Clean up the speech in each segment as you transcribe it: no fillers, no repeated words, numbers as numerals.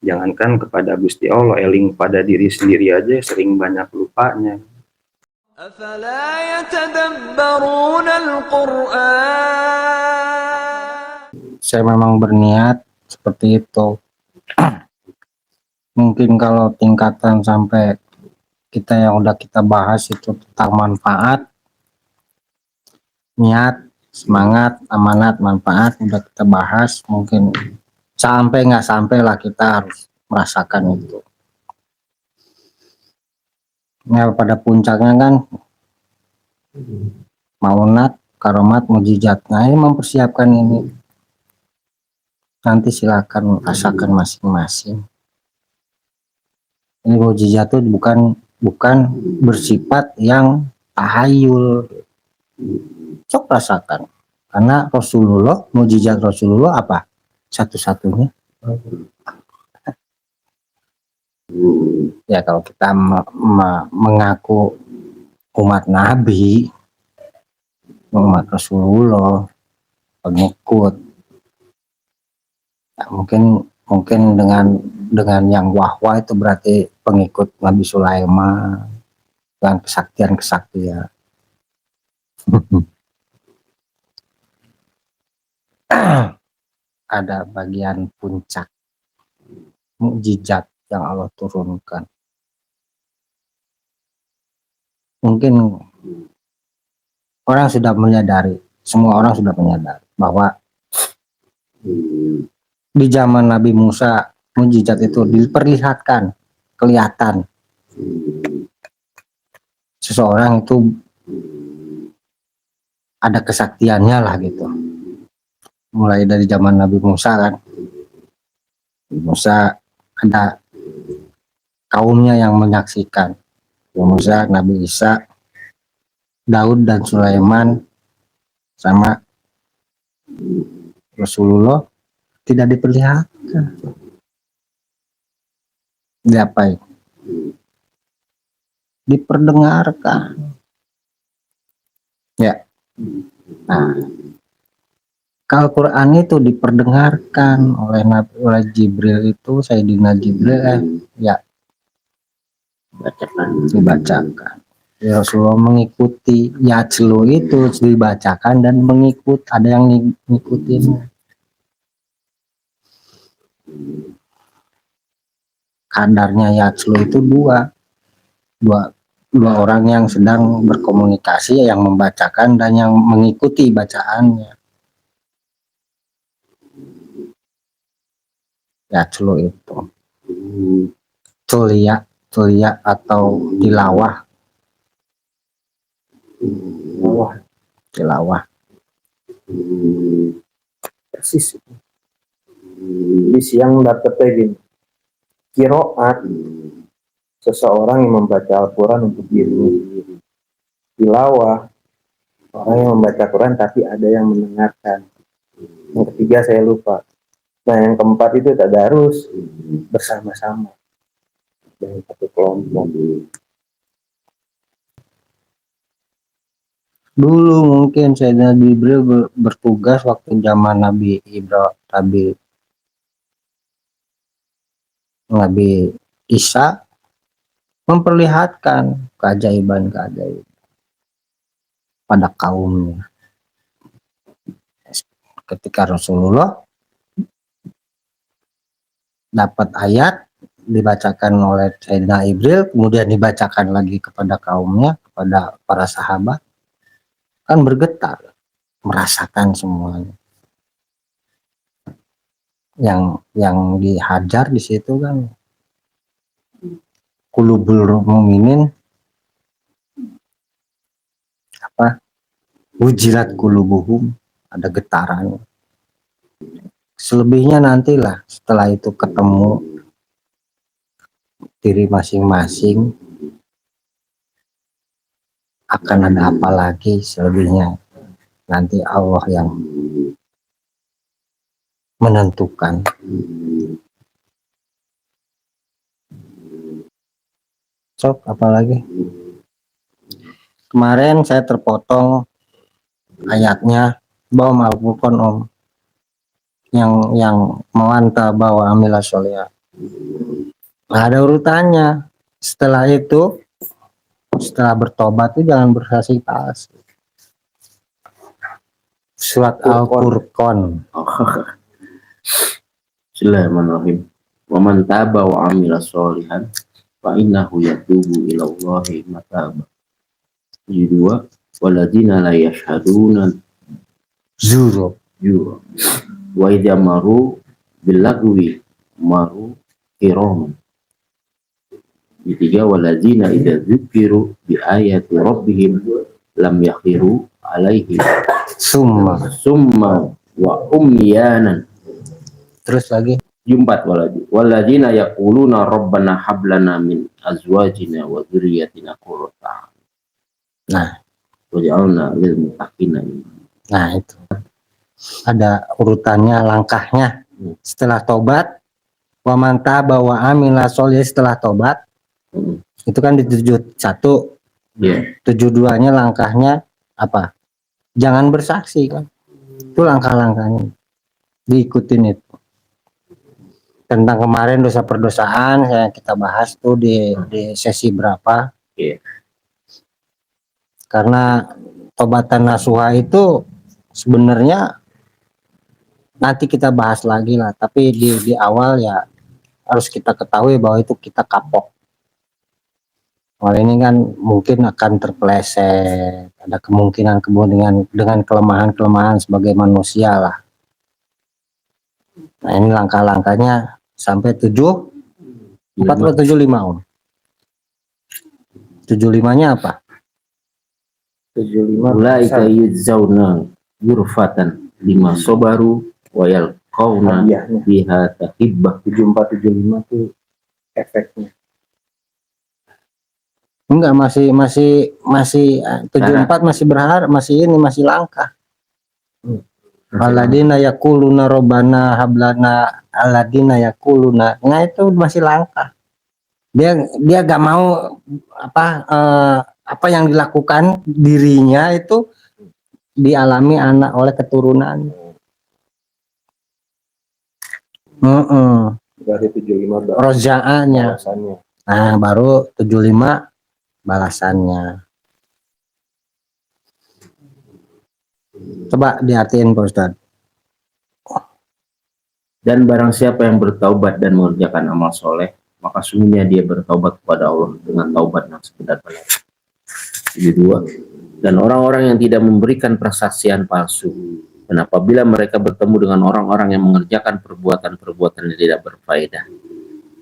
Jangankan kepada Gusti Allah, eling pada diri sendiri aja sering banyak lupanya. Saya memang berniat seperti itu. Mungkin kalau tingkatan sampai kita yang udah kita bahas itu tentang manfaat, niat, semangat, amanat, manfaat udah kita bahas, mungkin sampai nggak sampai lah kita harus merasakan itu. Ya pada puncaknya kan maunat, karomat, mujizat. Nah ini mempersiapkan ini. Nanti silakan rasakan masing-masing. Ini mujizat itu bukan bersifat yang tahayul. Sok rasakan. Karena Rasulullah, mujizat Rasulullah apa? Satu-satunya. Ya kalau kita mengaku umat Nabi, umat Rasulullah, pengikut, ya mungkin dengan yang wahwa itu berarti pengikut Nabi Sulaiman dengan kesaktian. Ada bagian puncak mukjizat yang Allah turunkan. Mungkin orang sudah menyadari, semua orang sudah menyadari bahwa di zaman Nabi Musa mukjizat itu diperlihatkan, kelihatan seseorang itu ada kesaktiannya lah gitu. Mulai dari zaman Nabi Musa kan, Musa ada kaumnya yang menyaksikan. Musa, Nabi Isa, Daud dan Sulaiman sama Rasulullah tidak diperlihatkan. Diapain? Diperdengarkan. Ya. Nah, kalau Quran itu diperdengarkan oleh Jibril itu, Sayyidina Jibril ya dibacakan. Ya, Rasulullah mengikuti, Yatslu itu dibacakan dan mengikut, ada yang ngikutin. Kadarnya Yatslu itu dua orang yang sedang berkomunikasi, yang membacakan dan yang mengikuti bacaannya. Yatslu itu tulia atau tilawah persis. Di siang dapetnya gini, kiroat seseorang yang membaca Al-Quran untuk dirinya sendiri, tilawah orang yang membaca Quran tapi ada yang mendengarkan. Yang ketiga saya lupa. Nah yang keempat itu tadarus bersama-sama dengan satu kelompok. Dulu mungkin Sayyidina Jibril bertugas waktu zaman Nabi Isa memperlihatkan keajaiban pada kaumnya. Ketika Rasulullah dapat ayat dibacakan oleh Sayyidina Jibril, kemudian dibacakan lagi kepada kaumnya, kepada para sahabat, kan bergetar, merasakan semuanya. Yang dihajar di situ kan qulubul mu'minin wujilat qulubuhum, ada getaran. Selebihnya nantilah setelah itu ketemu diri masing-masing, akan ada apa lagi selebihnya, nanti Allah yang menentukan. Sok apalagi kemarin saya terpotong ayatnya bahwa Al-Furqan yang mewanta bahwa amila sholihah, ada urutannya. Setelah itu, setelah bertobat itu jangan bersaksi palsu. Surat Al-Furqan. Bismillahirrahmanirrahim. Wa man taba wa amila sholihan fa innahu yatubu ila Allahi mataba. 2. Walladzina la yashhaduna Zuro. jura wa idza maru bil lagwi maru kiraman. 3. Walladzina idza dzukiru bi ayati rabbihim lam yakhiru alaihi summa wa umyanan. Terus lagi. 4. Walladzina yaquluna rabbana hab lana min azwajina wa dzurriyyatina qurrata a'yun. Nah, waj'alna lil muttaqina imama. Nah itu ada urutannya, langkahnya. Setelah tobat, wa man taba wa amila sholihan, setelah tobat itu kan di 71. Yeah. 72-nya langkahnya apa? Jangan bersaksi kan. Itu langkah-langkahnya. Diikutin itu. Tentang kemarin dosa perdosaan yang kita bahas tuh di sesi berapa? Yeah. Karena tobatan nasuha itu sebenarnya nanti kita bahas lagi lah, tapi di awal ya harus kita ketahui bahwa itu kita kapok. Kalau ini kan mungkin akan terpeleset, ada kemungkinan dengan kelemahan-kelemahan sebagai manusia lah. Nah ini langkah-langkahnya sampai 4 atau 75 Om? 75-nya apa? 75 Ulaika yujzauna ghurfatan lima sobaru wa yalqauna hadiahnya. biha tahibbah. 74 75 tuh efeknya. Enggak, masih 74 masih berharap, masih langkah. Alladzina yaquluna rabbana hablana alladzina yaquluna. Nah itu masih langkah. Dia gak mau apa yang dilakukan dirinya itu dialami anak oleh keturunan. Berarti 75 Rojaannya. balasannya. Nah baru 75 balasannya. Coba diartiin Pak Ustadz. Dan barang siapa yang bertaubat dan mengerjakan amal soleh, maka sungguhnya dia bertaubat kepada Allah dengan taubat yang sebenar-benarnya. 2. Dan orang-orang yang tidak memberikan persaksian palsu, dan apabila mereka bertemu dengan orang-orang yang mengerjakan perbuatan-perbuatan yang tidak berfaedah,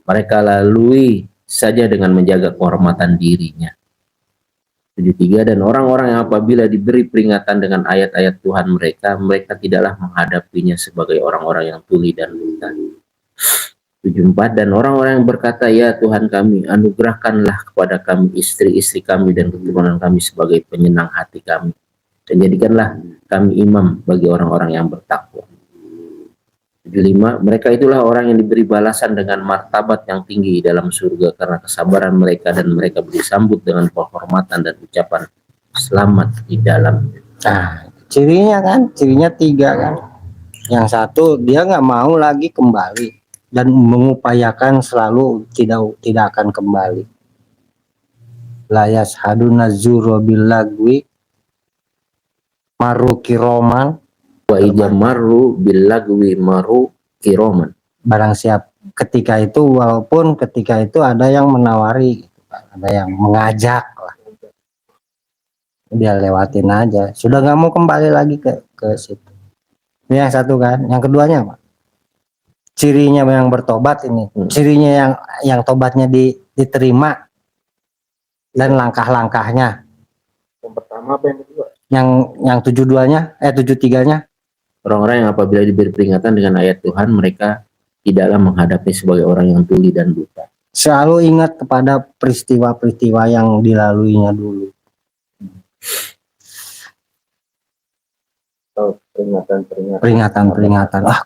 mereka lalui saja dengan menjaga kehormatan dirinya. 3. Dan orang-orang yang apabila diberi peringatan dengan ayat-ayat Tuhan mereka tidaklah menghadapinya sebagai orang-orang yang tuli dan buta. 74. Dan orang-orang yang berkata, ya Tuhan kami, anugerahkanlah kepada kami istri-istri kami dan keturunan kami sebagai penyenang hati kami, dan jadikanlah kami imam bagi orang-orang yang bertakwa. 75. Mereka itulah orang yang diberi balasan dengan martabat yang tinggi dalam surga karena kesabaran mereka, dan mereka disambut dengan penghormatan dan ucapan selamat di dalam. Nah cirinya 3 kan. Yang satu dia nggak mau lagi kembali dan mengupayakan selalu tidak akan kembali. La yashaduna zuro bil lagwi maru kiroman Wa idza marru bil lagwi maru kiraman. Barang siap ketika itu, walaupun ketika itu ada yang menawari, ada yang mengajak lah, dia lewatin aja, sudah nggak mau kembali lagi ke situ. Ini yang satu kan. Yang keduanya apa? Cirinya yang bertobat ini, cirinya yang tobatnya diterima dan langkah-langkahnya. Yang pertama apa yang kedua? Yang 72-nya 73-nya Orang-orang yang apabila diberi peringatan dengan ayat Tuhan, mereka tidaklah menghadapi sebagai orang yang tuli dan buta. selalu ingat kepada peristiwa-peristiwa yang dilaluinya dulu. Atau Peringatan.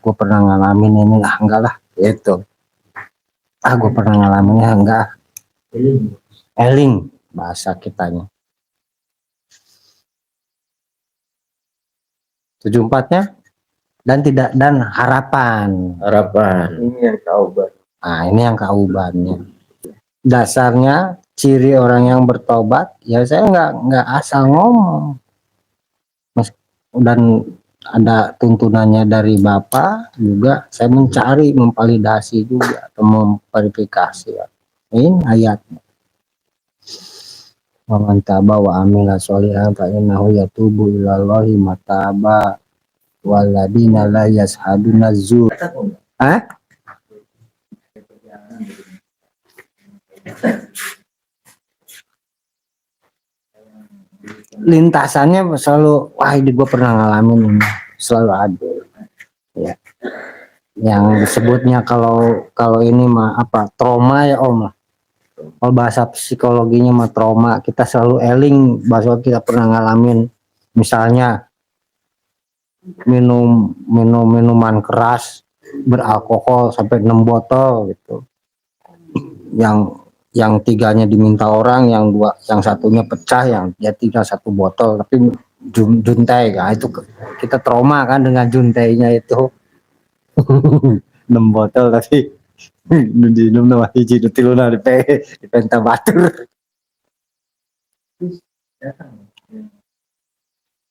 Gue pernah ngalamin ini lah, enggak lah, gitu. Gue pernah ngalaminnya, enggak. Eling bahasa kitanya. 74-nya dan harapan. Harapan. Ini yang taubat. Nah, ini yang kaubannya. dasarnya ciri orang yang bertobat, ya saya nggak asal ngomong. Dan ada tuntunannya dari Bapak juga, saya mencari, memvalidasi juga atau memverifikasi ya. Ini ayatnya. Wa man taba wa amila sholihan fa innahu yatubu ilallahi mataba waladina la yashaduna zur. Hah? Lintasannya selalu, wah ini gue pernah ngalamin ini, selalu ada ya. Yang disebutnya kalau ini mah apa, trauma ya Om. Kalau bahasa psikologinya mah trauma, kita selalu eling bahwa kita pernah ngalamin, misalnya minuman keras beralkohol sampai 6 botol gitu, yang 3-nya diminta orang, yang satunya pecah, yang dia tinggal 1 botol tapi juntai kan, itu kita trauma kan dengan juntainya itu. 6 botol tapi diminum nama hiji tiluna di penta batur.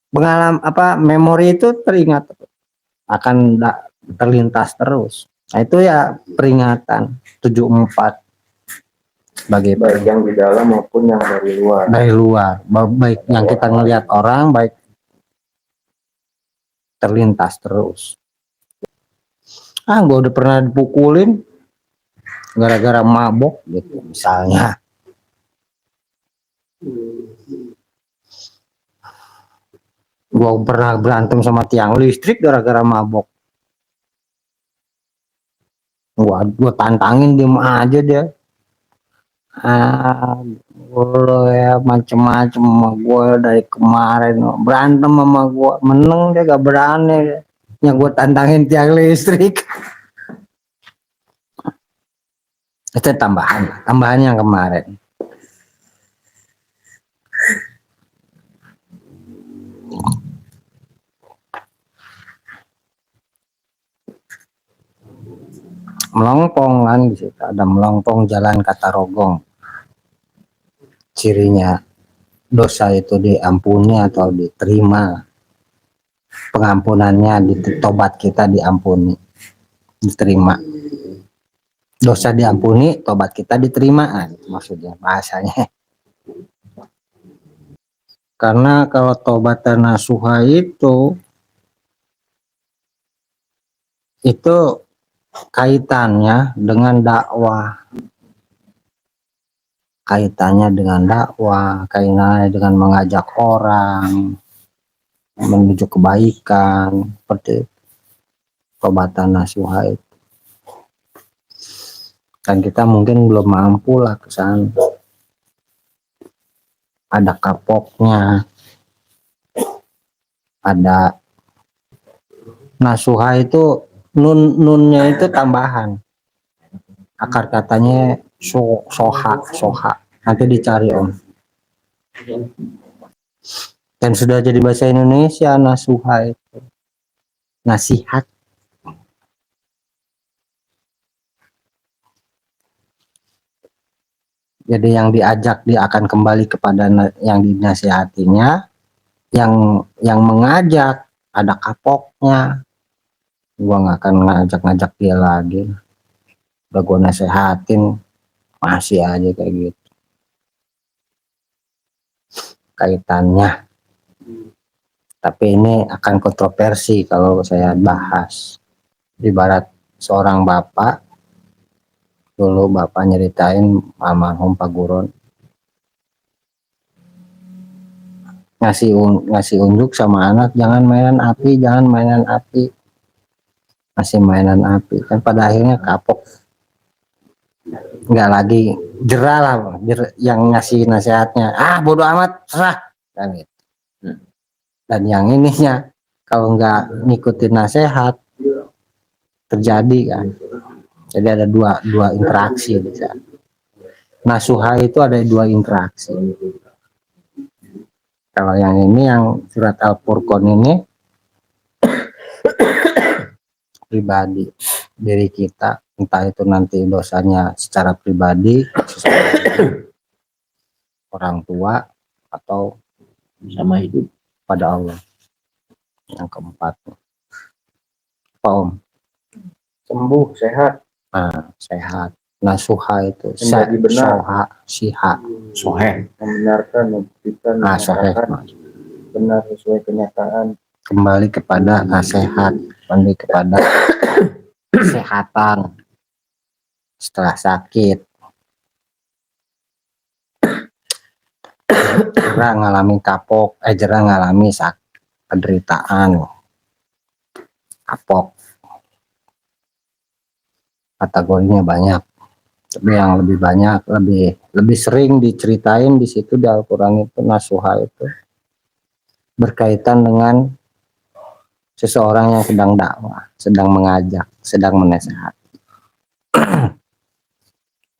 Pengalaman apa, memori itu teringat, akan terlintas terus. Nah itu ya peringatan 74 sebagai baik yang di dalam maupun yang dari luar. Dari luar, baik yang kita ngelihat orang, baik terlintas terus. Gue udah pernah dipukulin gara-gara mabok gitu misalnya. Gue pernah berantem sama tiang listrik gara-gara mabok. Gue tantangin, diem aja dia. Gue ya macem-macem sama gue dari kemarin, berantem sama gue, menang dia gak berani. Yang gue tantangin tiang listrik. Itu tambahan yang kemarin. Melongpong kan, di situ ada melongpong jalan kata rogong. Cirinya dosa itu diampuni atau diterima, pengampunannya, tobat kita diampuni, diterima. Dosa diampuni, tobat kita diterima, maksudnya bahasanya. Karena kalau tobat nasuha itu kaitannya dengan dakwah, kaitannya dengan mengajak orang menuju kebaikan, seperti tobatan nasuha itu. Dan kita mungkin belum mampu lah ke sana. Ada kapoknya, ada nasuha itu nunnya itu tambahan, akar katanya soha, nanti dicari Om. Dan sudah jadi bahasa Indonesia nasuha itu nasihat. Jadi yang diajak dia akan kembali kepada yang dinasihatinya, yang mengajak ada kapoknya. Gua nggak akan ngajak dia lagi. Udah gua nasehatin masih aja kayak gitu. Kaitannya. Tapi ini akan kontroversi kalau saya bahas. Ibarat seorang bapak, dulu bapak nyeritain almarhum Pak Guron ngasih unjuk sama anak, jangan mainan api, masih mainan api, kan pada akhirnya kapok, nggak lagi, jerah lah yang ngasih nasihatnya, bodo amat, serah kan gitu. Dan yang ininya kalau nggak ngikutin nasihat terjadi kan. Jadi ada dua interaksi bisa. Nasuha itu ada 2 interaksi. Kalau yang ini, yang surat Al-Furqan ini pribadi, diri kita entah itu nanti dosanya secara pribadi, orang tua, atau sama hidup. pada Allah. Yang keempat, apa Om? Sembuh, sehat, Sehat. Nasuha itu Menjadi benar. soha, siha, soheh. membenarkan, membuktikan, Soheh. mengatakan benar sesuai kenyataan. Kembali kepada nasihat, kembali kepada kesehatan setelah sakit. Jera ngalami kapok, jera ngalami penderitaan, kapok. Kategorinya banyak, tapi yang lebih banyak, lebih sering diceritain di situ di Al-Quran itu nasuha itu berkaitan dengan seseorang yang sedang dakwah, sedang mengajak, sedang menasihat.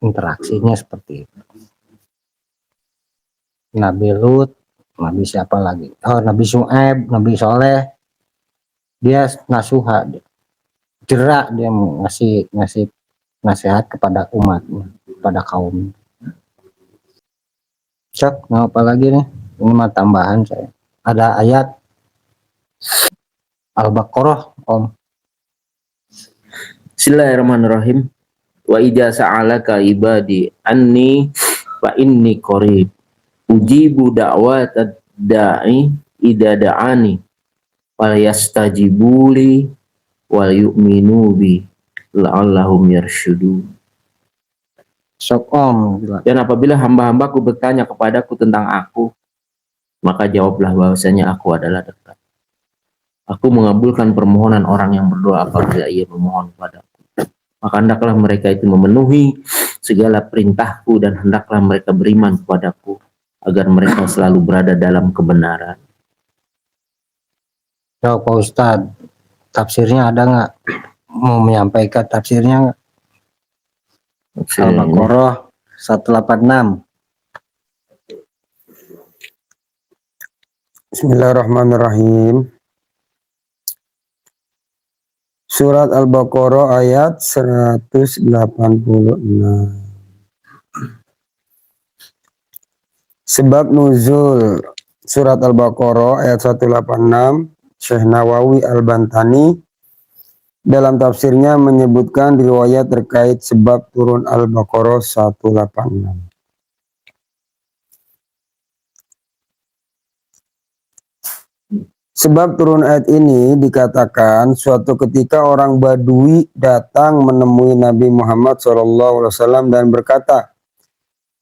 Interaksinya seperti itu. Nabi Lut, Nabi siapa lagi? Oh, Nabi Syuaib, Nabi Soleh, dia nasuha, jerak, dia ngasih nasihat kepada umatnya, kepada kaum. Cok, mau apa lagi nih? Ini mah tambahan saya. Ada ayat Al-Baqarah, Om. Bismillahirrahmanirrahim. Wa idza sa'alaka ibadi anni fa inni qarib. Ujibu da'watad da'i idza da'ani. Wal yastajibuli wal yu'minu bi la'allahum yarsyudun. Sok Om. Dan apabila hamba-hambaku bertanya kepadaku tentang aku, maka jawablah bahwasanya aku adalah dekat. Aku mengabulkan permohonan orang yang berdoa apabila ia memohon padaku. Maka hendaklah mereka itu memenuhi segala perintahku dan hendaklah mereka beriman kepadaku agar mereka selalu berada dalam kebenaran. Ya Pak Ustadz, tafsirnya ada nggak? Mau menyampaikan tafsirnya nggak? Al-Baqarah 186. Bismillahirrahmanirrahim. Surat Al-Baqarah ayat 186. Sebab nuzul surat Al-Baqarah ayat 186, Syekh Nawawi Al-Bantani dalam tafsirnya menyebutkan riwayat terkait sebab turun Al-Baqarah 186. Sebab turun ayat ini dikatakan suatu ketika orang Badui datang menemui Nabi Muhammad SAW dan berkata,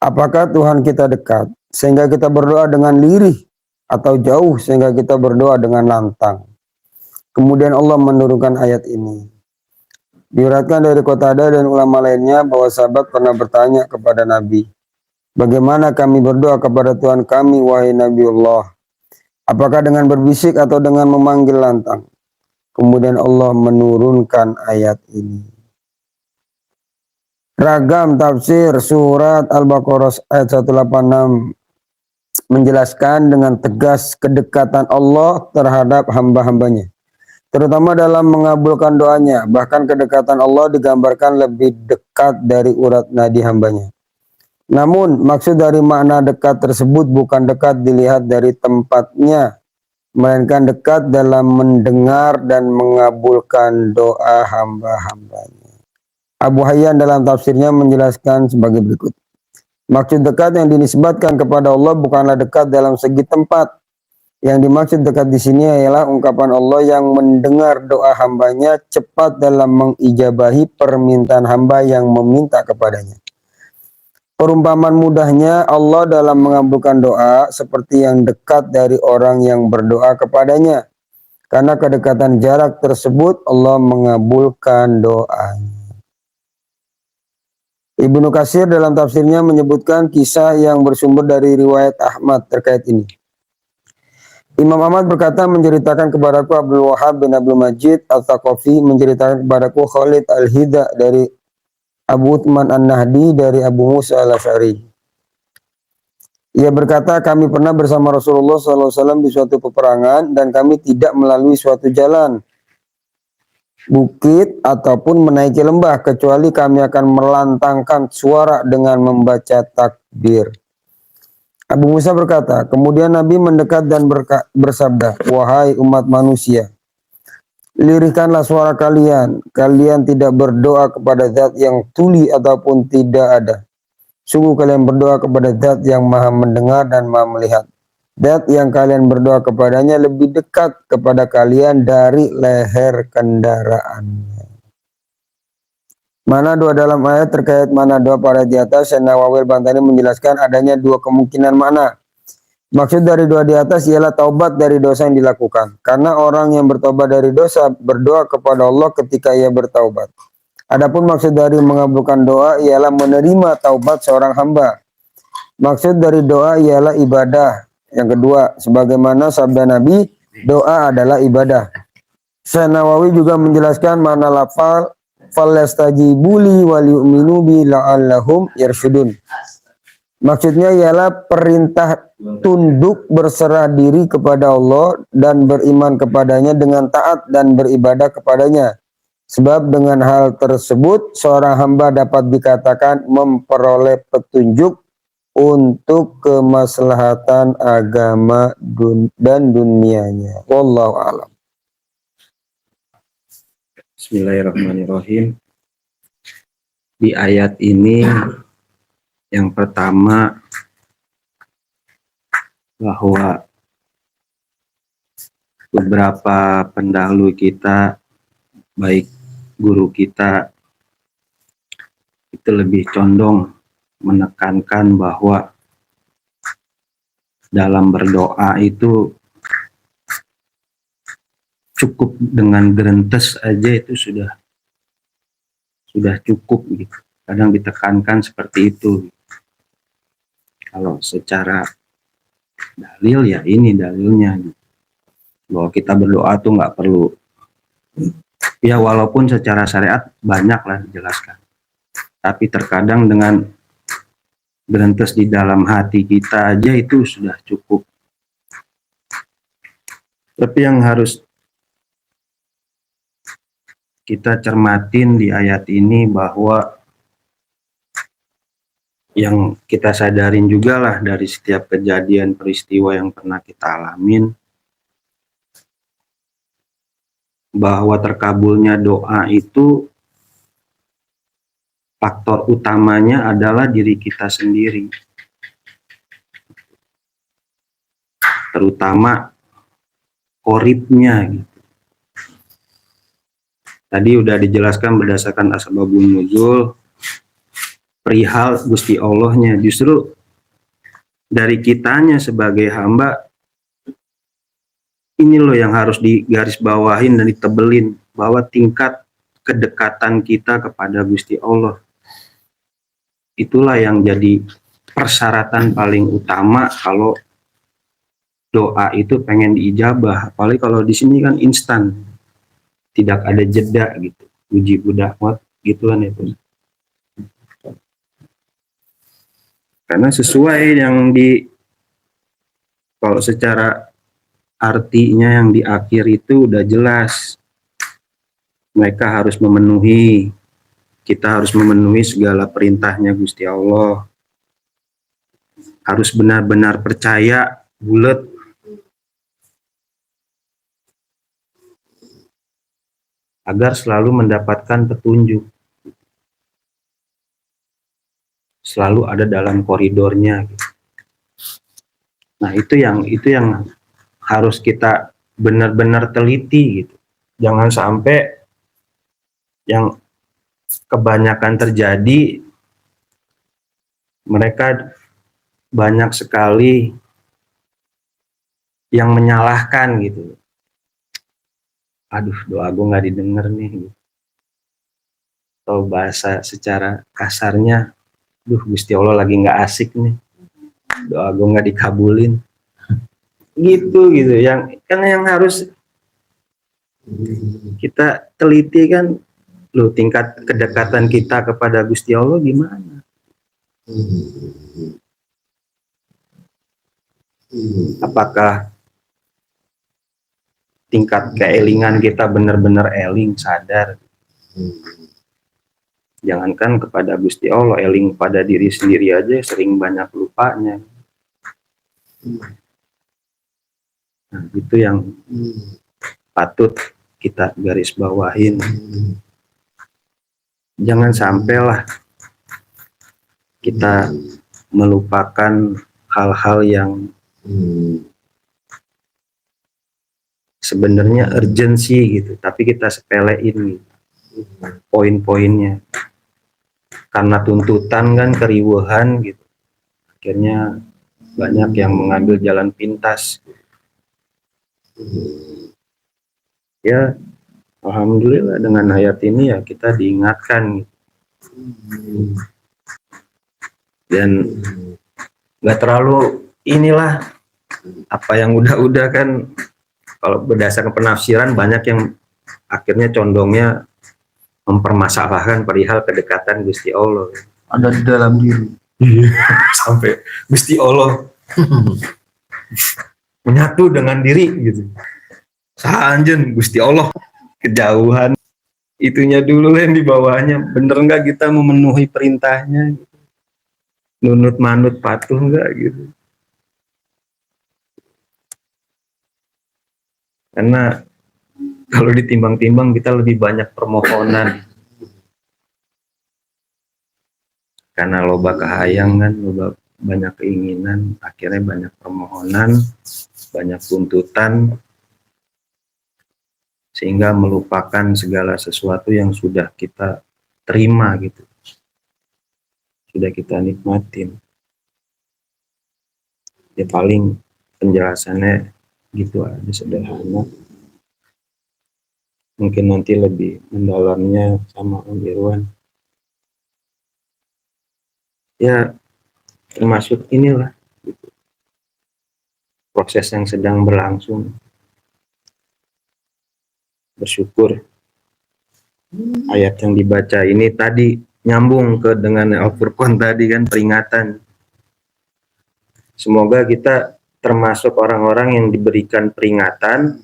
apakah Tuhan kita dekat sehingga kita berdoa dengan lirih atau jauh sehingga kita berdoa dengan lantang? Kemudian Allah menurunkan ayat ini. Diuratkan dari Qatadah dan ulama lainnya bahwa sahabat pernah bertanya kepada Nabi, bagaimana kami berdoa kepada Tuhan kami wahai Nabiullah? Apakah dengan berbisik atau dengan memanggil lantang? Kemudian Allah menurunkan ayat ini. Ragam tafsir surat Al-Baqarah ayat 186 menjelaskan dengan tegas kedekatan Allah terhadap hamba-hambanya, terutama dalam mengabulkan doanya. Bahkan kedekatan Allah digambarkan lebih dekat dari urat nadi hambanya. Namun maksud dari makna dekat tersebut bukan dekat dilihat dari tempatnya, melainkan dekat dalam mendengar dan mengabulkan doa hamba-hambanya. Abu Hayyan dalam tafsirnya menjelaskan sebagai berikut. Maksud dekat yang dinisbatkan kepada Allah bukanlah dekat dalam segi tempat. Yang dimaksud dekat di sini ialah ungkapan Allah yang mendengar doa hambanya, cepat dalam mengijabahi permintaan hamba yang meminta kepadanya. Perumpamaan mudahnya Allah dalam mengabulkan doa seperti yang dekat dari orang yang berdoa kepadanya. Karena kedekatan jarak tersebut Allah mengabulkan doanya. Ibnu Katsir dalam tafsirnya menyebutkan kisah yang bersumber dari riwayat Ahmad terkait ini. Imam Ahmad berkata, menceritakan kepadaku Abdul Wahab bin Abdul Majid Al-Thaqafi, menceritakan kepadaku Khalid Al-Hida dari Abu Uthman An-Nahdi dari Abu Musa Al-Asy'ari. Ia berkata, kami pernah bersama Rasulullah SAW di suatu peperangan dan kami tidak melalui suatu jalan. bukit ataupun menaiki lembah, kecuali kami akan melantangkan suara dengan membaca takbir. Abu Musa berkata, kemudian Nabi mendekat dan bersabda, wahai umat manusia, lirihkanlah suara kalian. Kalian tidak berdoa kepada zat yang tuli ataupun tidak ada. Sungguh kalian berdoa kepada zat yang maha mendengar dan maha melihat. Zat yang kalian berdoa kepadanya lebih dekat kepada kalian dari leher kendaraannya. Mana dua dalam ayat terkait mana dua pada di atas, Syekh Nawawi Al-Bantani menjelaskan adanya dua kemungkinan makna. Maksud dari doa di atas ialah taubat dari dosa yang dilakukan. Karena orang yang bertobat dari dosa berdoa kepada Allah ketika ia bertaubat. Adapun maksud dari mengabulkan doa ialah menerima taubat seorang hamba. Maksud dari doa ialah ibadah. Yang kedua, sebagaimana sabda Nabi, doa adalah ibadah. Syekh Nawawi juga menjelaskan makna lafal falastajibuli li wal yu'minu bi la'allahum yarsyudun. Maksudnya ialah perintah tunduk berserah diri kepada Allah dan beriman kepadanya dengan taat dan beribadah kepadanya. Sebab dengan hal tersebut seorang hamba dapat dikatakan memperoleh petunjuk untuk kemaslahatan agama dan dunianya. Wallahu a'lam. Bismillahirrahmanirrahim. Di ayat ini yang pertama bahwa beberapa pendahulu kita, baik guru kita, itu lebih condong menekankan bahwa dalam berdoa itu cukup dengan gerentes aja itu sudah cukup gitu. Kadang ditekankan seperti itu. Kalau secara dalil ya ini dalilnya gitu. Bahwa kita berdoa tuh nggak perlu, ya walaupun secara syariat banyaklah dijelaskan, tapi terkadang dengan berentes di dalam hati kita aja itu sudah cukup. Tapi yang harus kita cermatin di ayat ini bahwa yang kita sadarin juga lah dari setiap kejadian peristiwa yang pernah kita alamin, bahwa terkabulnya doa itu faktor utamanya adalah diri kita sendiri, terutama qoribnya gitu. Tadi udah dijelaskan berdasarkan asbabun nuzul perihal Gusti Allahnya. Justru dari kitanya sebagai hamba ini loh yang harus digarisbawahin dan ditebelin, bahwa tingkat kedekatan kita kepada Gusti Allah itulah yang jadi persyaratan paling utama kalau doa itu pengen diijabah. Apalagi kalau di sini kan instan, tidak ada jeda gitu, uji budakwat gitu kan itu. Karena sesuai yang kalau secara artinya yang di akhir itu udah jelas, mereka harus memenuhi, kita harus memenuhi segala perintahnya Gusti Allah, harus benar-benar percaya bulat agar selalu mendapatkan petunjuk, selalu ada dalam koridornya. Nah itu yang harus kita benar-benar teliti gitu. Jangan sampai yang kebanyakan terjadi, mereka banyak sekali yang menyalahkan gitu. Aduh, doa gue nggak didengar nih. Atau bahasa secara kasarnya, duh Gusti Allah lagi nggak asik nih, doa gue nggak dikabulin. Gitu yang harus kita teliti kan, lo tingkat kedekatan kita kepada Gusti Allah gimana? Apakah tingkat keelingan kita benar-benar eling, sadar. Jangankan kepada Gusti Allah, eling pada diri sendiri aja sering banyak lupanya. Nah, itu yang patut kita garis bawahin. Jangan sampailah kita melupakan hal-hal yang sebenarnya urgensi gitu, tapi kita sepelein gitu, poin-poinnya. Karena tuntutan kan, keriuhan gitu, akhirnya banyak yang mengambil jalan pintas. Ya, alhamdulillah dengan ayat ini ya kita diingatkan gitu. Dan nggak terlalu inilah apa yang udah-udah kan, kalau berdasarkan penafsiran banyak yang akhirnya condongnya mempermasalahkan perihal kedekatan Gusti Allah. Ada di dalam diri. Sampai Gusti Allah menyatu dengan diri gitu. Sanjen Gusti Allah kejauhan, itunya dulu yang di bawahnya. Bener nggak kita memenuhi perintahnya? Nunut manut patuh nggak gitu? Karena kalau ditimbang-timbang kita lebih banyak permohonan. Karena loba kahayang kan, loba banyak keinginan, akhirnya banyak permohonan, banyak tuntutan, sehingga melupakan segala sesuatu yang sudah kita terima gitu, sudah kita nikmatin. Ya paling penjelasannya gitu aja, sederhana. Mungkin nanti lebih mendalamnya sama Om Irwan. Ya termasuk inilah gitu, proses yang sedang berlangsung. Bersyukur ayat yang dibaca ini tadi nyambung ke dengan Al-Furqan tadi kan, peringatan. Semoga kita termasuk orang-orang yang diberikan peringatan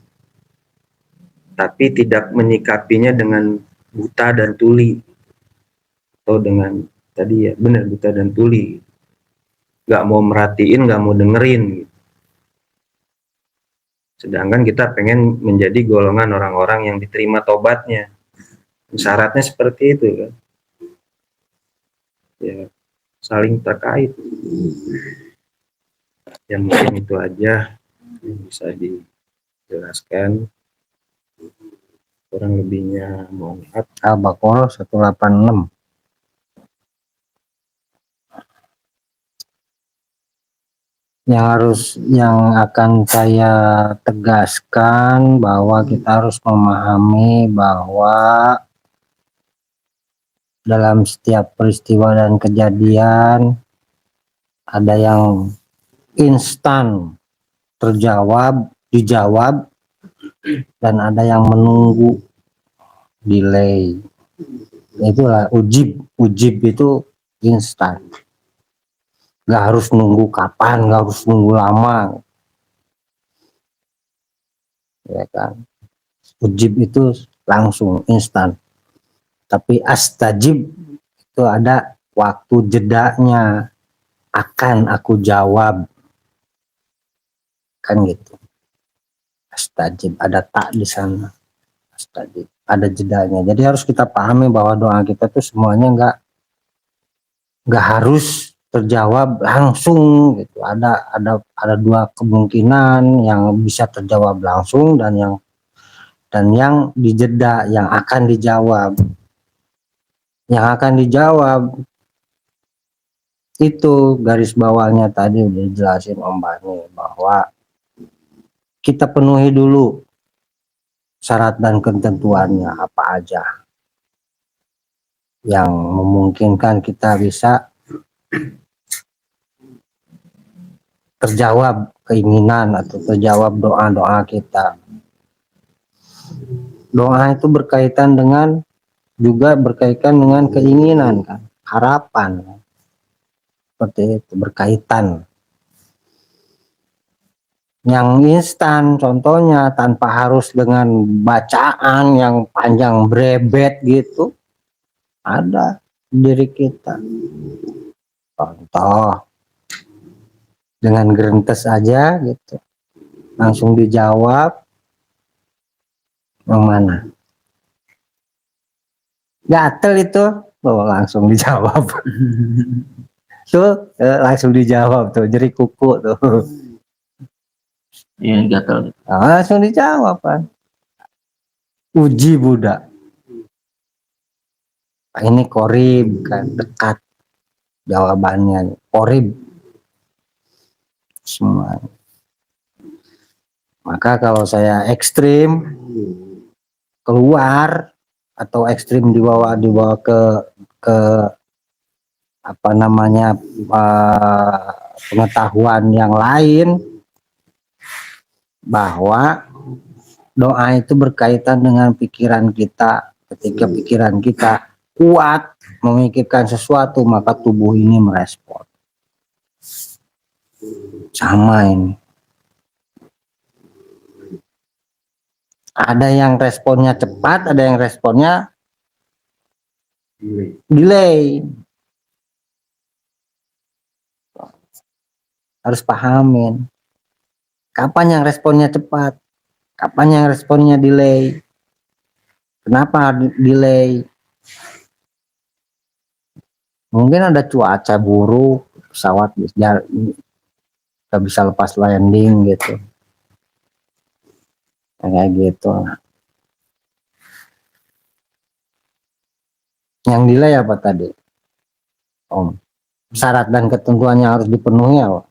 tapi tidak menyikapinya dengan buta dan tuli, atau dengan tadi ya benar, buta dan tuli, nggak mau merhatiin, nggak mau dengerin gitu. Sedangkan kita pengen menjadi golongan orang-orang yang diterima tobatnya. Syaratnya seperti itu kan. Ya, saling terkait. Ya mungkin itu aja yang bisa dijelaskan. Kurang lebihnya mohon maaf. Al-Baqarah 186. Yang akan saya tegaskan bahwa kita harus memahami bahwa dalam setiap peristiwa dan kejadian ada yang instan dijawab, dan ada yang menunggu, delay. Itulah ujib itu instan. Nggak harus nunggu kapan, nggak harus nunggu lama, ya kan. Ujib itu langsung instan, tapi astajib itu ada waktu jedanya, akan aku jawab, kan gitu. Astajib ada tak di sana, astajib ada jedanya. Jadi harus kita pahami bahwa doa kita tuh semuanya nggak harus terjawab langsung gitu. Ada dua kemungkinan, yang bisa terjawab langsung dan yang dijeda, yang akan dijawab. Yang akan dijawab itu garis bawahnya tadi udah dijelasin Om Bani, bahwa kita penuhi dulu syarat dan ketentuannya apa aja yang memungkinkan kita bisa terjawab keinginan atau terjawab doa-doa kita. Doa itu berkaitan dengan keinginan kan, harapan, seperti itu, berkaitan. yang instan, contohnya tanpa harus dengan bacaan yang panjang brebet gitu, ada di diri kita. Contoh dengan gerentes aja gitu, langsung dijawab. Yang mana? Gatel itu, oh, langsung dijawab. Tuh langsung dijawab tuh, jeri kuku tuh. Yang gatal. Langsung dijawab kan. Uji Buddha. Ini korib kan, dekat jawabannya. Korib semua. Maka kalau saya ekstrim keluar atau ekstrim dibawa ke apa namanya pengetahuan yang lain, bahwa doa itu berkaitan dengan pikiran kita. Ketika pikiran kita kuat memikirkan sesuatu, maka tubuh ini merespon. Sama ini. Ada yang responnya cepat, ada yang responnya delay. Harus pahamin. Kapan yang responnya cepat? Kapan yang responnya delay? Kenapa delay? Mungkin ada cuaca buruk, pesawat nggak bisa lepas landing gitu. Kayak gitu. Yang delay apa tadi? Om. Syarat dan ketentuannya harus dipenuhi apa?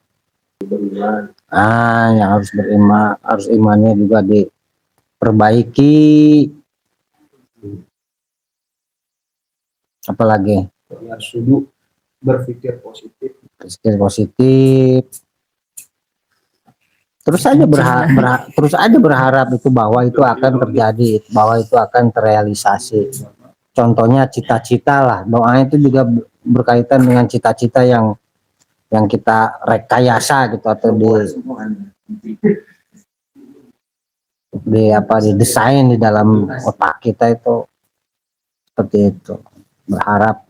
Yang harus beriman, harus imannya juga diperbaiki. Apalagi? Ya sudah berpikir positif. Berpikir positif. Terus aja berharap itu bahwa itu akan terjadi, bahwa itu akan terrealisasi. Contohnya cita-cita lah. Doa itu juga berkaitan dengan cita-cita yang kita rekayasa gitu, atau didesain di dalam otak kita itu seperti itu. Berharap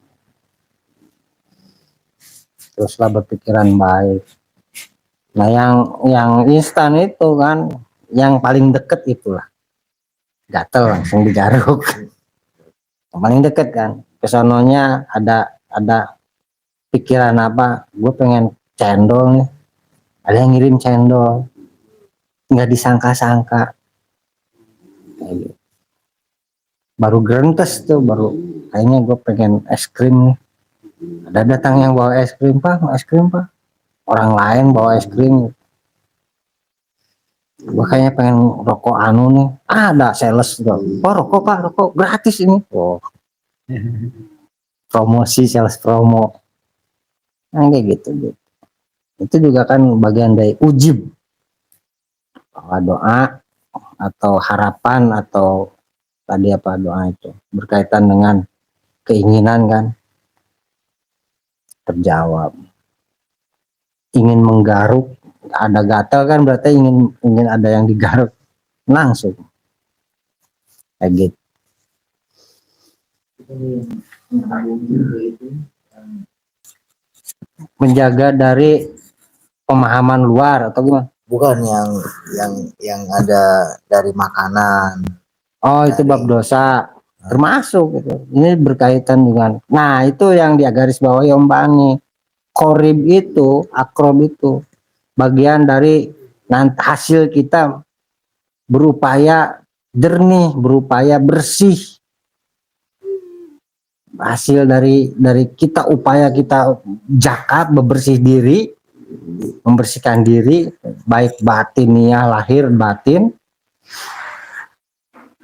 teruslah berpikiran baik. Nah, yang instan itu kan yang paling deket itulah. Gatel langsung digaruk. Yang paling deket kan. Kesononya ada pikiran apa? Gue pengen cendol nih. Ada yang ngirim cendol. Nggak disangka-sangka. Baru gerentes tuh, baru kayaknya gue pengen es krim nih. Ada datang yang bawa es krim, Pak, es krim, Pak. Orang lain bawa es krim. Gue kayaknya pengen rokok anu nih. Ada sales tuh. Oh, rokok, Pak, rokok gratis ini. Oh. Promosi, sales promo. Nah, kayak gitu. Itu juga kan bagian dari ujib. Bahwa doa atau harapan atau tadi apa doa itu berkaitan dengan keinginan kan terjawab. Ingin menggaruk, ada gatal kan berarti ingin ada yang digaruk langsung. Kayak gitu. Menjaga dari pemahaman luar atau gimana? Bukan yang ada dari makanan. Oh, itu bab dosa termasuk gitu. Ini berkaitan dengan, nah itu yang dia garis bawahi Om Bani. Korib itu, akrob itu bagian dari nanti hasil kita berupaya jernih, berupaya bersih. Hasil dari kita upaya kita zakat, bebersih diri, membersihkan diri, baik batiniah, lahir batin.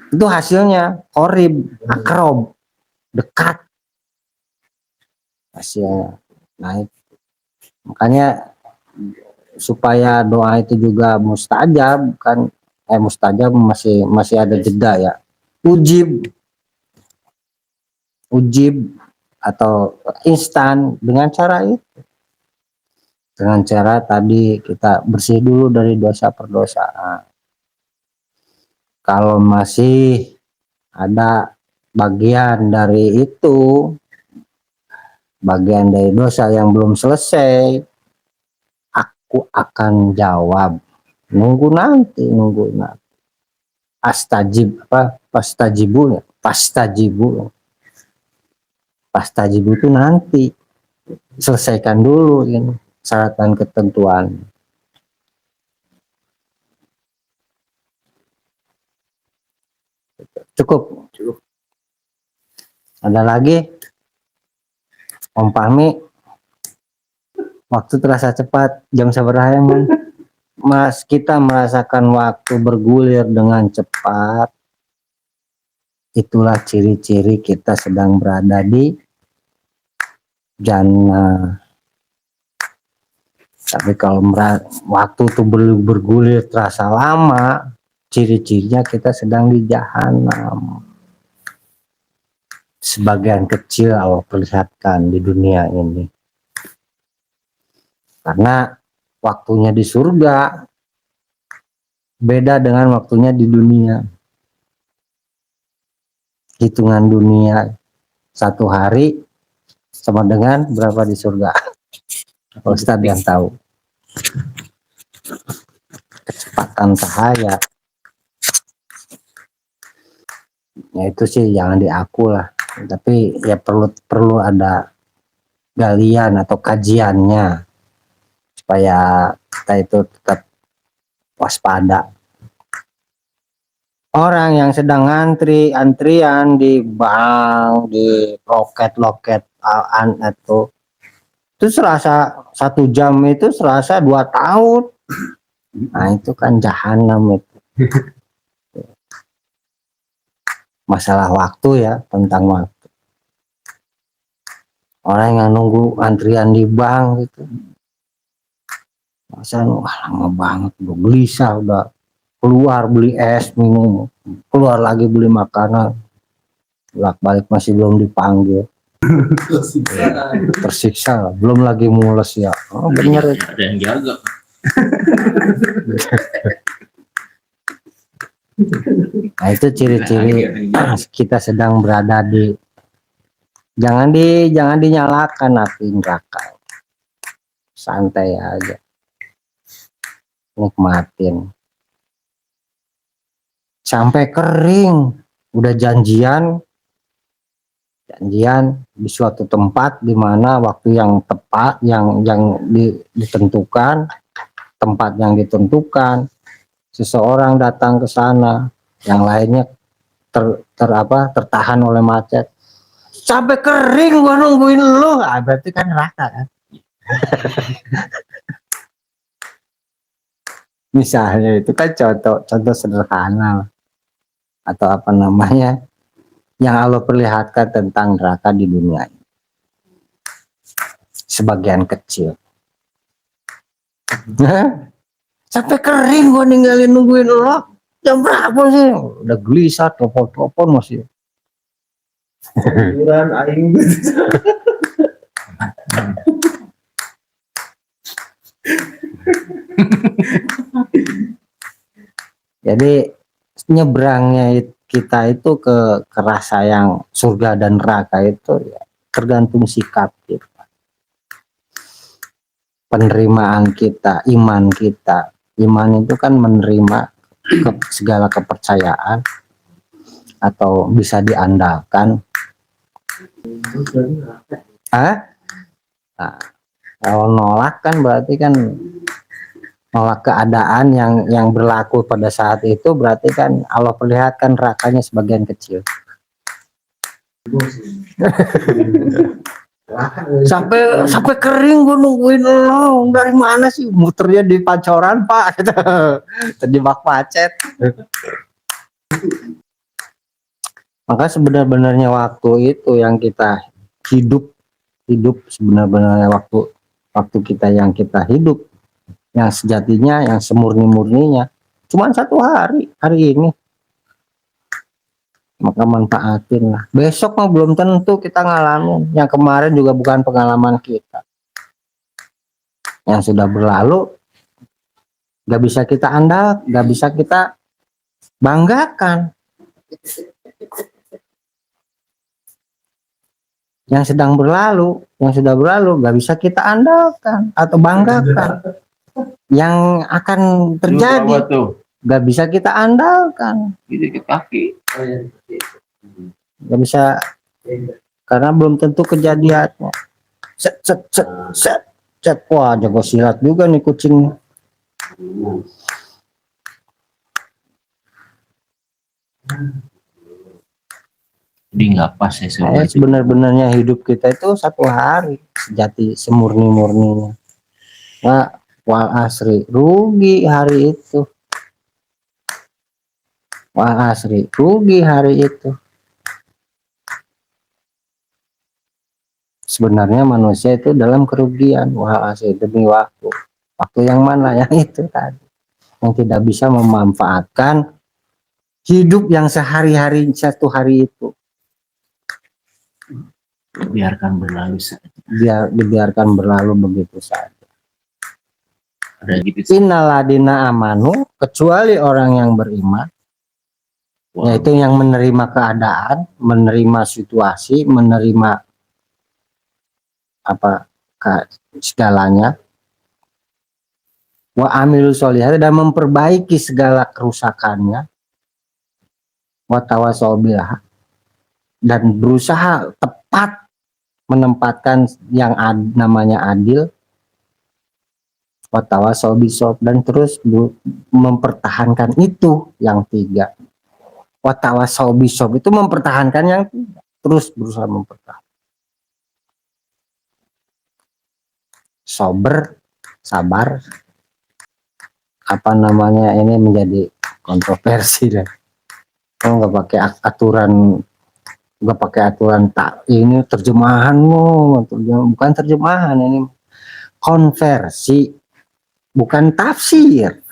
Itu hasilnya korib, akrob, dekat hasilnya. Nah, makanya supaya doa itu juga mustajab kan, mustajab masih ada jeda ya. Ujib atau instan dengan cara itu dengan cara tadi kita bersih dulu dari dosa perdosaan. Kalau masih ada bagian dari itu, bagian dari dosa yang belum selesai, aku akan jawab. Nunggu nanti. Pastajibu itu nanti. Selesaikan dulu ini syarat dan ketentuan. Cukup. Ada lagi? Om Fahmi, waktu terasa cepat, jam seberapa emang? Mas, kita merasakan waktu bergulir dengan cepat. Itulah ciri-ciri kita sedang berada di jannah. Tapi kalau waktu itu bergulir terasa lama, ciri-cirinya kita sedang di jahanam. Sebagian kecil Allah perlihatkan di dunia ini. Karena waktunya di surga beda dengan waktunya di dunia. Hitungan dunia satu hari sama dengan berapa di surga? Ustaz yang tahu. Kecepatan cahaya. Ya itu sih jangan diaku lah. Tapi ya perlu ada galian atau kajiannya supaya kita itu tetap waspada. Orang yang sedang antrian di bank, di loket itu serasa 1 jam itu serasa 2 tahun. Nah itu kan jahanam itu. Masalah waktu ya, tentang waktu. Orang yang nunggu antrian di bank gitu, masa lama banget, udah gelisah, udah keluar beli es minum, keluar lagi beli makanan, balik masih belum dipanggil. Tersiksa, belum lagi mules ya. Oh bener. Ada yang jaga. Nah itu ciri-ciri kita sedang berada di, jangan dinyalakan api neraka, santai aja, nikmatin sampai kering. Udah janjian di suatu tempat di mana waktu yang tepat yang ditentukan, tempat yang ditentukan, seseorang datang ke sana, yang lainnya tertahan oleh macet, sampai kering gua nungguin lu. Berarti kan neraka kan. Misalnya itu kan contoh sederhana atau apa namanya yang Allah perlihatkan tentang neraka di dunia ini. Sebagian kecil. Sampai kering gua nungguin lo. Jam berapa sih? Udah gelisah, telepon masih. Aing. Jadi nyebrangnya kita itu ke rasa yang surga dan neraka itu ya tergantung sikap kita, penerimaan kita, iman kita. Iman itu kan menerima segala kepercayaan atau bisa diandalkan. Nah, kalau nolak kan berarti kan nolak keadaan yang berlaku pada saat itu, berarti kan Allah perlihatkan nerakanya sebagian kecil. sampai kering gue nungguin lo, dari mana sih, muternya di Pancoran Pak, terjebak macet. Maka sebenarnya waktu itu yang kita hidup sebenarnya waktu kita yang kita hidup, yang sejatinya, yang semurni-murninya cuma 1 hari ini. Maka manfaatin lah. Besok mah belum tentu kita ngalamin. Yang kemarin juga bukan pengalaman kita. Yang sudah berlalu gak bisa kita andal, gak bisa kita banggakan. Yang sedang berlalu, yang sudah berlalu gak bisa kita andalkan atau banggakan. Yang akan terjadi gak bisa kita andalkan, Dikit kaki. gak bisa, karena belum tentu kejadiannya. Set set set set set, wah jago silat juga nih kucing. Jadi nggak pas ya sebenarnya. Sebenar-benarnya hidup kita itu satu hari, sejati semurni-murninya. Nah, wal asri, rugi hari itu. Wal asri, rugi hari itu. Sebenarnya manusia itu dalam kerugian. Wal asri, demi waktu. Waktu yang mana? Yang itu tadi. Yang tidak bisa memanfaatkan hidup yang sehari-hari, satu hari itu. Biarkan berlalu saja. Dibiarkan berlalu begitu saja. Ada gitu. Innaladina amanu, kecuali orang yang beriman, yaitu yang menerima keadaan, menerima situasi, menerima apa segalanya, wa amilu sholihati, dan memperbaiki segala kerusakannya, wa tawasau bil haq, dan berusaha tepat menempatkan yang namanya adil, wa tawasau bisob, dan terus mempertahankan itu yang tiga. Wa tawasau bisob itu mempertahankan yang tiga, terus berusaha mempertahankan. Sober, sabar, apa namanya, ini menjadi kontroversi deh. Nggak pakai aturan, nggak pakai aturan, tak ini terjemahanmu, bukan terjemahan, ini konversi, bukan tafsir.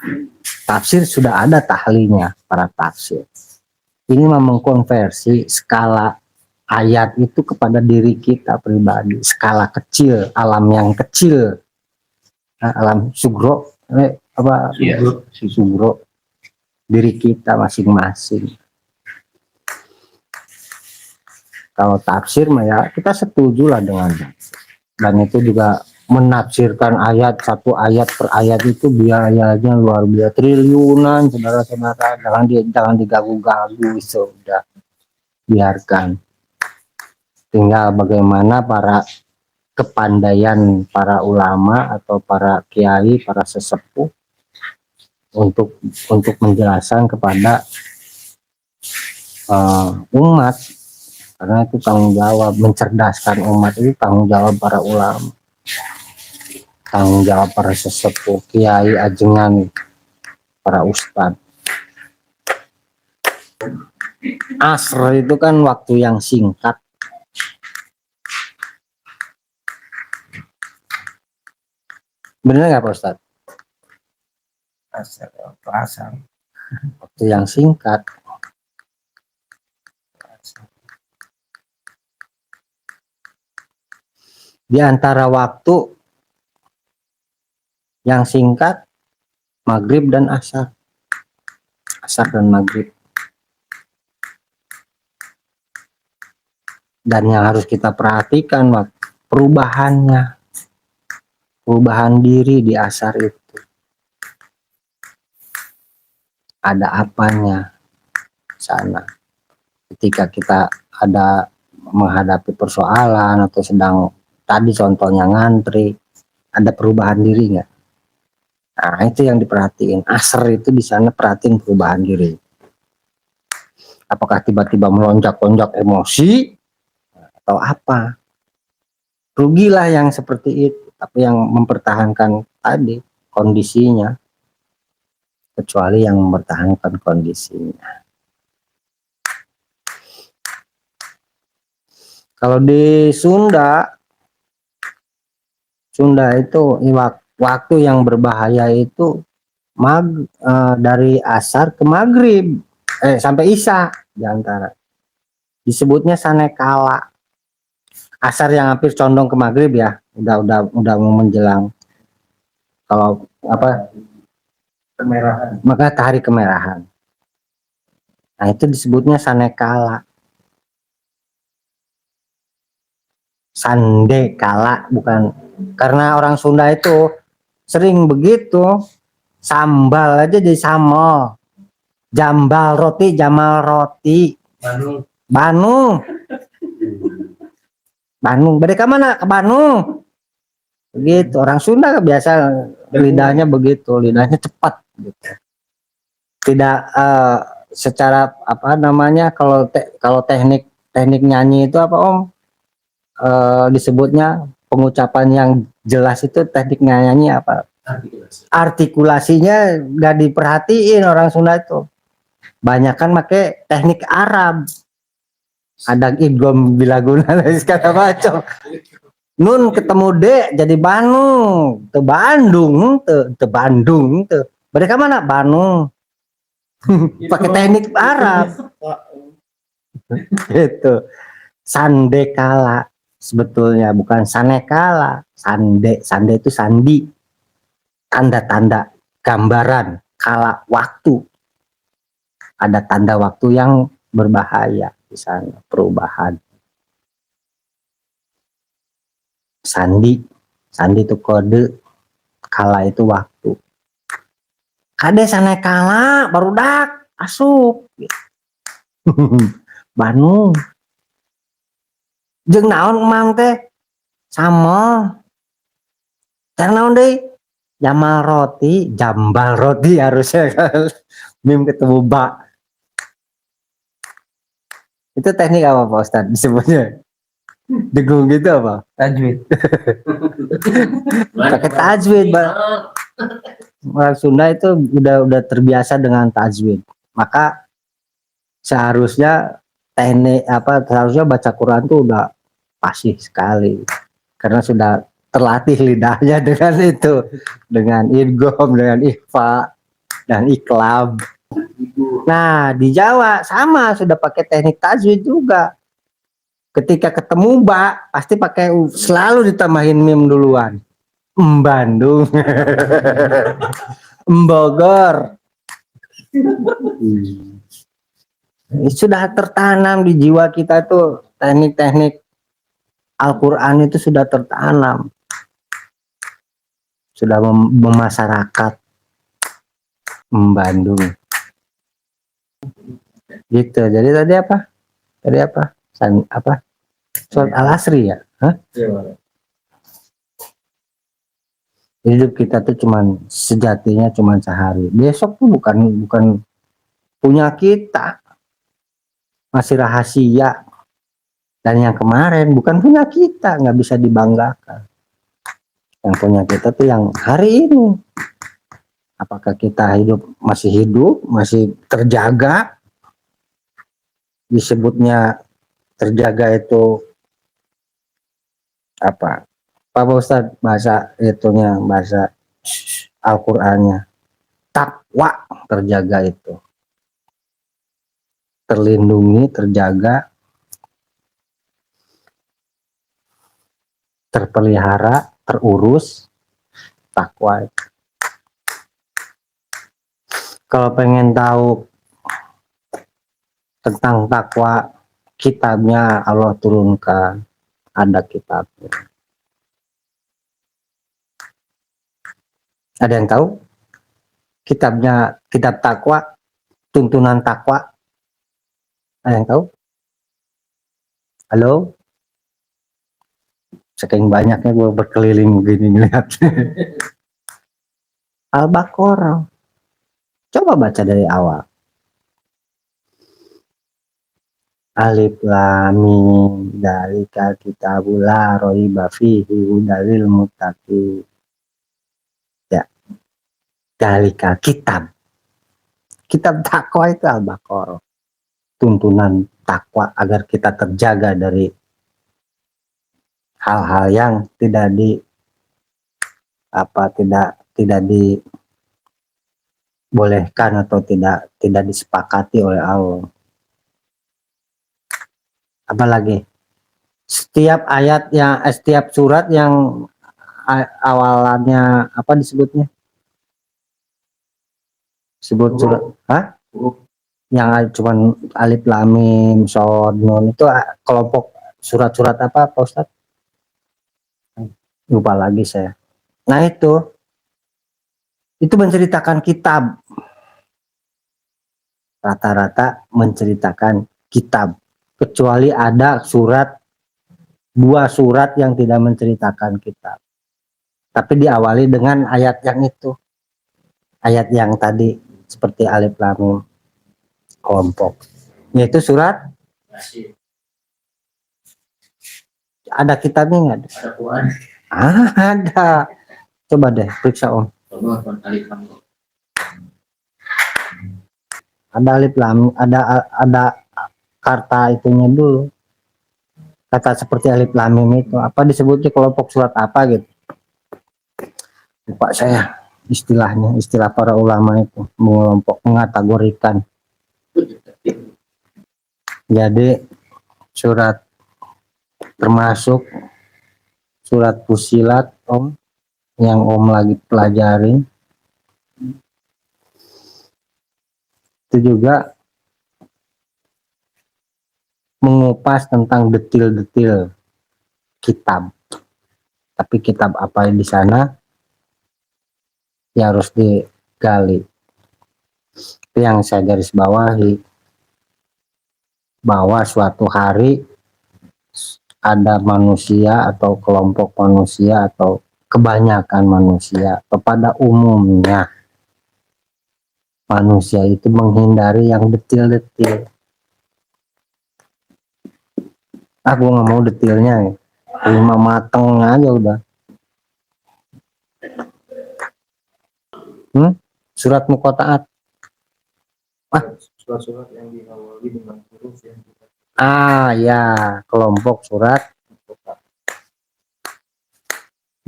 Tafsir sudah ada tahlinya para tafsir. Ini memang mengkonversi skala ayat itu kepada diri kita pribadi, skala kecil, alam yang kecil, alam sugro, sugro, diri kita masing-masing. Kalau tafsir mah ya kita setuju lah dengan, dan itu juga menafsirkan ayat, satu ayat per ayat itu biayanya luar biasa, triliunan, saudara-saudara. Jangan digagu-gagu, sudah biarkan. Tinggal bagaimana para kepandaian para ulama atau para kiai, para sesepuh untuk menjelaskan kepada umat, karena itu tanggung jawab, mencerdaskan umat itu tanggung jawab para ulama, tanggung jawab para sesepuh, kiai, ajengan, para ustadz. Asr itu kan waktu yang singkat. Benar nggak Pak Ustadz? Asar. Waktu yang singkat. Di antara waktu yang singkat, maghrib dan asar. Asar dan maghrib. Dan yang harus kita perhatikan perubahannya. Perubahan diri di asar itu. Ada apanya sana. Ketika kita ada menghadapi persoalan atau sedang, tadi contohnya ngantri, ada perubahan diri nggak? Nah itu yang diperhatiin. Asar itu di sana perhatiin perubahan diri. Apakah tiba-tiba melonjak-lonjak emosi atau apa? Rugilah yang seperti itu. Tapi yang mempertahankan tadi kondisinya, kecuali yang mempertahankan kondisinya. Kalau di Sunda itu waktu yang berbahaya itu dari asar ke maghrib, sampai isya di antara. Disebutnya sanekala. Asar yang hampir condong ke maghrib ya, udah mau menjelang. Kalau apa Kemerahan. maka hari kemerahan. Nah itu disebutnya sanekala. Sandekala bukan, karena orang Sunda itu sering begitu, sambal aja jadi samol, jambal roti jamal roti, Bandung mereka mana ke Bandung begitu. Orang Sunda biasa lidahnya begitu, lidahnya cepat gitu. Tidak secara apa namanya, kalau teknik nyanyi itu apa Om, disebutnya pengucapan yang jelas itu teknik nyanyi apa, artikulasinya nggak diperhatiin orang Sunda itu, banyak kan pakai teknik Arab, ada idgham bila guna kata macam, nun ketemu D jadi Bandung, te Bandung te mereka mana Bandung pakai teknik Arab gitu. Sandekala sebetulnya bukan sanekala. Sande itu sandi, tanda-tanda, gambaran, kala waktu, ada tanda waktu yang berbahaya di sana, perubahan. Sandi itu kode, kala itu waktu. Kade sanekala barudak asup Bandung jeung naon emang teh sama yang naon deh jambal roti harusnya kan mim ketemu ba. Itu teknik apa Pak Ustadz disebutnya? Degung gitu apa? Tajwid. Pakai tajwid, orang Sunda itu udah terbiasa dengan tajwid, maka seharusnya seharusnya baca Quran tuh udah fasih sekali, karena sudah terlatih lidahnya dengan itu, dengan idgham, dengan ikhfa dan iqlab. Nah di Jawa sama, sudah pakai teknik tajwid juga. Ketika ketemu ba pasti pakai selalu ditambahin mim duluan. Bandung, Bogor. Sudah tertanam di jiwa kita tuh, teknik-teknik Al-Quran itu sudah tertanam, sudah memasyarakat Bandung gitu. Jadi tadi apa surat Al-Asri ya, hidup kita tuh cuman sejatinya cuman sehari, besok tuh bukan punya kita, masih rahasia. Dan yang kemarin bukan punya kita, nggak bisa dibanggakan. Yang punya kita tuh yang hari ini. Apakah kita masih terjaga? Disebutnya terjaga itu apa? Pak Ustadz bahasa itunya, bahasa Al-Qur'annya. Takwa terjaga itu. Terlindungi, terjaga, terpelihara, terurus, takwa. Kalau pengen tahu tentang takwa, kitabnya Allah turunkan, ada kitabnya. Ada yang tahu? Kitabnya, kitab takwa, tuntunan takwa. Ada yang tahu? Halo? Saking banyaknya gue berkeliling begini ngeliat. Al-Baqarah. Coba baca dari awal. Alif lam mim dzalika kitabul la raiba fihi hudalil muttaqin. Ya. Dzalika kitab. Kitab takwa itu Al-Baqarah. Tuntunan takwa agar kita terjaga dari hal-hal yang tidak dibolehkan atau tidak disepakati oleh Allah. Apalagi setiap ayat setiap surat yang awalannya apa disebutnya? Sebut surat, yang cuman alif lam mim shad nun itu kelompok surat-surat apa Pak Ustadz? Lupa lagi saya. Nah itu menceritakan kitab, rata-rata menceritakan kitab, kecuali ada dua surat yang tidak menceritakan kitab, tapi diawali dengan ayat yang itu, ayat yang tadi seperti alif lam mim kelompok, yaitu surat. Ada kitabnya nggak? Ada Quran. Ada. Coba deh periksa Om. Ada alif lam, ada kata itunya dulu. Kata seperti alif lam mim itu apa disebutnya kelompok surat apa gitu. Lupa saya istilahnya, istilah para ulama itu mengelompok, mengategorikan. Jadi surat termasuk surat Fusilat Om yang Om lagi pelajari itu juga mengupas tentang detil-detil kitab, tapi kitab apa di sana ya harus digali. Itu yang saya garis bawahi, bahwa suatu hari ada manusia atau kelompok manusia atau kebanyakan manusia, kepada umumnya manusia itu menghindari yang detil-detil. Aku nggak mau detilnya, 5 mateng aja udah. Surat Muqatta'at. Surat-surat yang diawali dengan huruf yang kita Ya, kelompok surat.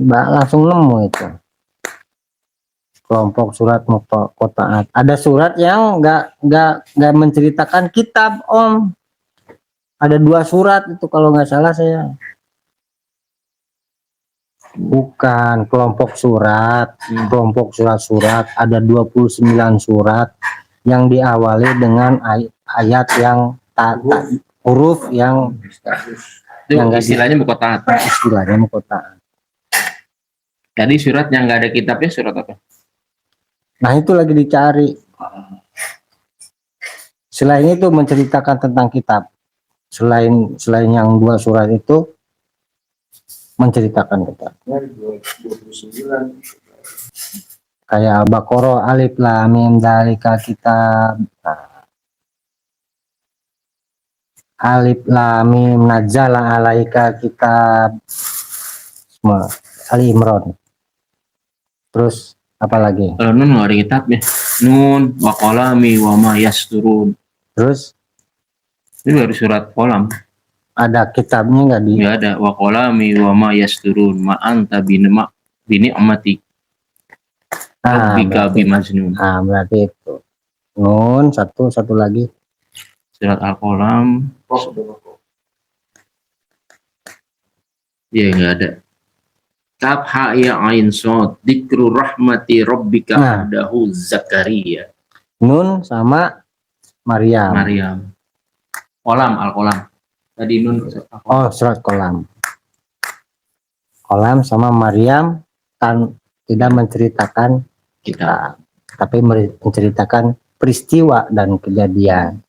Mbak langsung nemu itu. Kelompok surat Muqatta'at. Ada surat yang nggak menceritakan kitab Om. Ada 2 surat itu kalau nggak salah saya. Bukan kelompok surat, kelompok surat-surat ada 29 surat yang diawali dengan ayat yang huruf yang Istilahnya Muqatta'at. istilahnya Muqatta'at. Tadi surat yang nggak ada kitabnya surat apa? Nah itu lagi dicari. Selain itu menceritakan tentang kitab. Selain yang 2 surat itu menceritakan kitab. 29. Kayak Al-Baqarah, alif lam mim dzalika kitab. Alif lam mim nazzala alaika kitab. Semua Ali Imran. Terus apa lagi? Kalau nun nggak ada kitabnya. Nun wa qalami wa ma yasturun. Terus Itu baru surat kolam. ada kitabnya nggak di? Nggak ada. Wa qalami wa ma yasturun ma anta bini'mati rabbika bimajnun. Berarti itu. Nun satu lagi. Surat Al-Qalam. Ya nggak ada. Tab ha ya ain shad dzikru rahmati rabbika abdahu Zakaria. Nun sama Maryam. Kolam Al-Qalam. Tadi nun. Surat Kolam. Kolam sama Maryam kan tidak menceritakan Kita. tapi menceritakan peristiwa dan kejadian.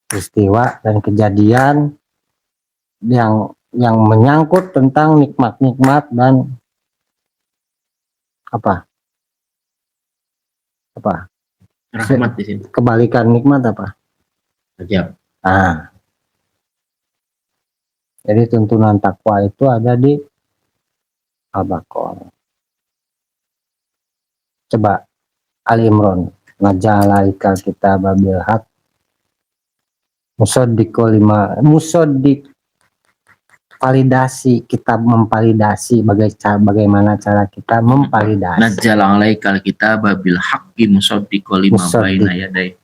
Peristiwa dan kejadian yang menyangkut tentang nikmat-nikmat dan apa Rahmat di sini. kebalikan nikmat apa? Ajab. Jadi tuntunan takwa itu ada di Al-Baqarah. Coba Ali Imran, najalaika kitab bil haq musaddiq validasi, kitab memvalidasi bagaimana cara kita memvalidasi. Nazzala alaikal kitaba bil haqqi musaddiqan lima baina yaday.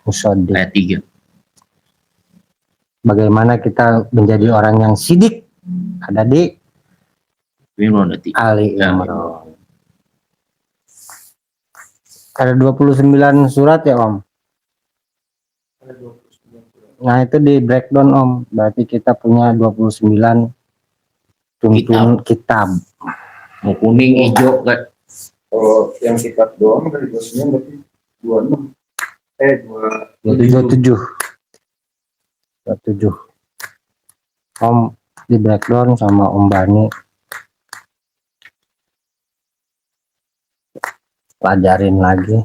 Musaddiq. Ayat 3. Bagaimana kita menjadi orang yang sidik ada di Imran nanti. Ali Ya. Imran. Ada 29 surat ya Om. Nah itu di breakdown Om. Berarti kita punya 29 tuntun kitab. Mau kuning, hijau, kan? Kalau yang kitab doang dari 29 berarti 26. 27. Om di breakdown sama Om Bani pelajarin lagi,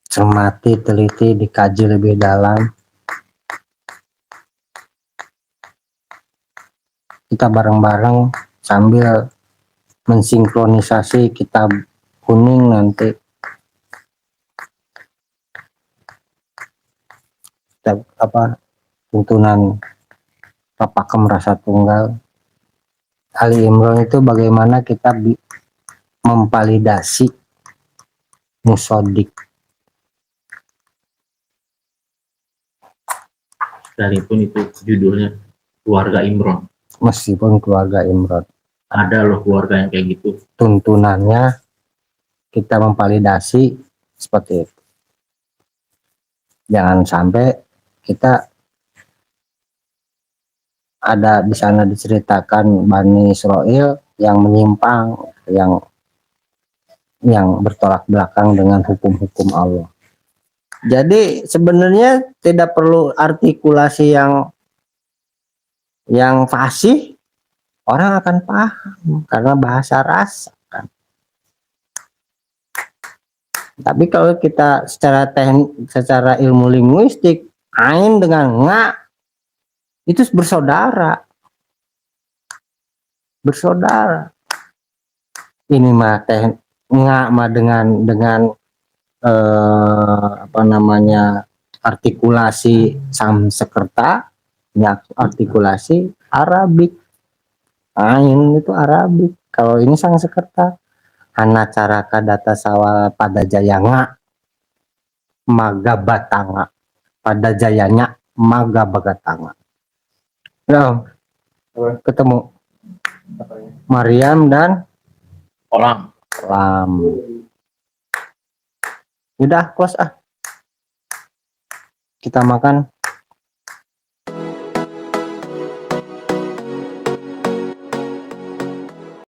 cermati, teliti, dikaji lebih dalam. Kita bareng-bareng sambil mensinkronisasi kitab kuning nanti. Kitab apa? Tuntunan Papakem Rasa Tunggal. Ali Imran itu bagaimana kita memvalidasi musodik. Sekalipun itu judulnya keluarga Imran. Meskipun keluarga Imran. Ada loh keluarga yang kayak gitu. Tuntunannya kita memvalidasi seperti itu. Jangan sampai kita ada di sana diceritakan Bani Israel yang menyimpang, yang bertolak belakang dengan hukum-hukum Allah. Jadi sebenarnya tidak perlu artikulasi yang fasih, orang akan paham karena bahasa rasa kan. Tapi kalau kita secara ilmu linguistik, ain dengan nga itu bersaudara. Ini mah nga mah dengan apa namanya artikulasi Samsekerta, ya artikulasi Arabik. Ain itu Arabik. Kalau ini Sangsekerta, Hanacaraka data sawal pada jayanga magabatanga, pada jayanya magabagatanga. Ya, ketemu Maryam dan Orang. Lam. Udah, kos ah. Kita makan.